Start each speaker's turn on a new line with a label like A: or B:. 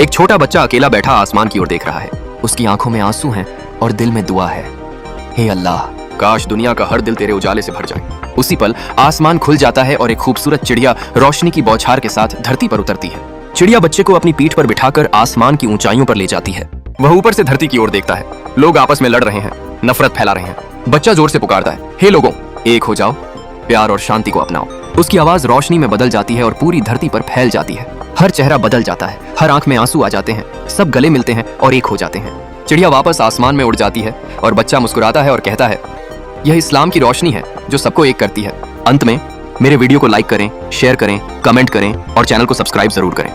A: एक छोटा बच्चा अकेला बैठा आसमान की ओर देख रहा है। उसकी आंखों में आंसू हैं और दिल में दुआ है, हे अल्लाह, काश दुनिया का हर दिल तेरे उजाले से भर जाए। उसी पल आसमान खुल जाता है और एक खूबसूरत चिड़िया रोशनी की बौछार के साथ धरती पर उतरती है। चिड़िया बच्चे को अपनी पीठ पर बिठाकर आसमान की ऊंचाइयों पर ले जाती है। वह ऊपर से धरती की ओर देखता है। लोग आपस में लड़ रहे हैं, नफरत फैला रहे हैं। बच्चा जोर से पुकारता है, हे लोगों, एक हो जाओ, प्यार और शांति को अपनाओ। उसकी आवाज रोशनी में बदल जाती है और पूरी धरती पर फैल जाती है। हर चेहरा बदल जाता है, हर आंख में आंसू आ जाते हैं, सब गले मिलते हैं और एक हो जाते हैं। चिड़िया वापस आसमान में उड़ जाती है और बच्चा मुस्कुराता है और कहता है, यह इस्लाम की रोशनी है जो सबको एक करती है। अंत में मेरे वीडियो को लाइक करें, शेयर करें, कमेंट करें और चैनल को सब्सक्राइब जरूर करें।